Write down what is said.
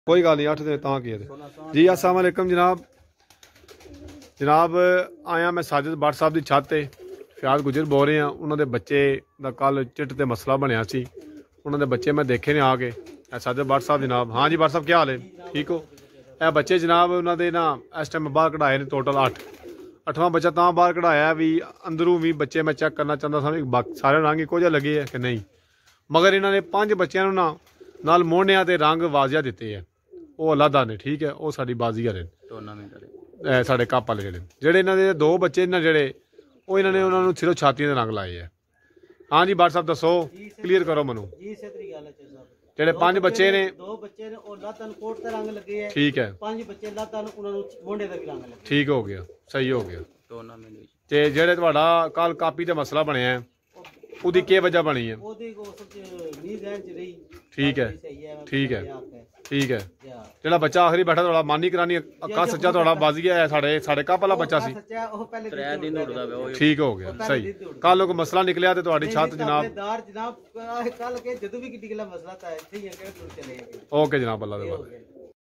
कोई गल नहीं 8 दिन तां की जी। अस्सलाम वालेकुम जनाब। जनाब आया मैं साजिद भट्ट साहब की छत ते फियाज गुजर बोल रहे हैं। उन्होंने बच्चे का कल चिट ते मसला बनया सी। उन्होंने बच्चे मैं देखे ने आके साजिद भट्ट साहब जनाब। हाँ जी भट्ट साहब क्या हाल है? ठीक हो? यह बच्चे जनाब उन्होंने ना इस टाइम बाहर कढ़ाए ने टोटल 8वां बच्चा तां बाहर कढ़ाया भी अंदरों भी बच्चे मैं चेक करना चाहता था सारे रंग इको जिहा लगे है कि नहीं, मगर इन्होंने 5 बच्चों ना नाल मोहनिया ते रंग वाजिया दिते है। वो अलहदा ने ठीक है, वो साडी बाजी वाले टूर्नामेंट साढ़े कप वाले जेडे इन्होंने 2 बच्चे ने जेडे वो इन्होंने उन्होंने सिर्फ छातियों के रंग लाए है। हाँ जी भट्ट साहब दसो क्लीयर करो मनु। जेडे 5 बच्चे ने 2 बच्चे ने और लातन कोट ते रंग लगे है। ठीक है 5 बच्चे लातन उन्होंने मोंडे ते भी रंग लगे। ठीक हो गया, सही हो गया टूर्नामेंट। ते जेडे तुहाडा कल कापी ते मसला बनया है ਉਹਦੀ ਕੀ ਵਜ੍ਹਾ ਬਣੀ ਹੈ? ਉਹਦੀ ਉਸ ਚ ਨੀ ਜ਼ਹਿਨ ਚ ਰਹੀ। ਠੀਕ ਹੈ ਠੀਕ ਹੈ ਠੀਕ ਹੈ। ਜਿਹੜਾ ਬੱਚਾ ਆਖਰੀ ਬੈਠਾ ਤੁਹਾਡਾ ਮਾਨੀ ਕਰਾਨੀ ਅੱਕਾ ਸੱਚਾ ਤੁਹਾਡਾ ਬਾਜ਼ੀ ਹੈ ਸਾਡੇ ਕੱਪ ਵਾਲਾ ਬੱਚਾ ਸੀ। ਸੱਚਾ ਉਹ ਪਹਿਲੇ 3 ਦਿਨ ਉੱਡਦਾ ਪਿਆ ਉਹ। ਠੀਕ ਹੋ ਗਿਆ ਸਹੀ। ਕੱਲ ਕੋਈ ਮਸਲਾ ਨਿਕਲਿਆ ਤੇ ਤੁਹਾਡੀ ਛੱਤ ਜਨਾਬ ਜਨਾਬ ਕੱਲ ਕੇ ਜਦੋਂ ਵੀ ਕਿੱਡੀ ਗੱਲ ਮਸਲਾ ਤਾਂ ਇੱਥੇ ਹੀ ਹੈ ਕਿ ਚਲੇ ਗਏ। ਓਕੇ ਜਨਾਬ ਅੱਲਾ ਦੇ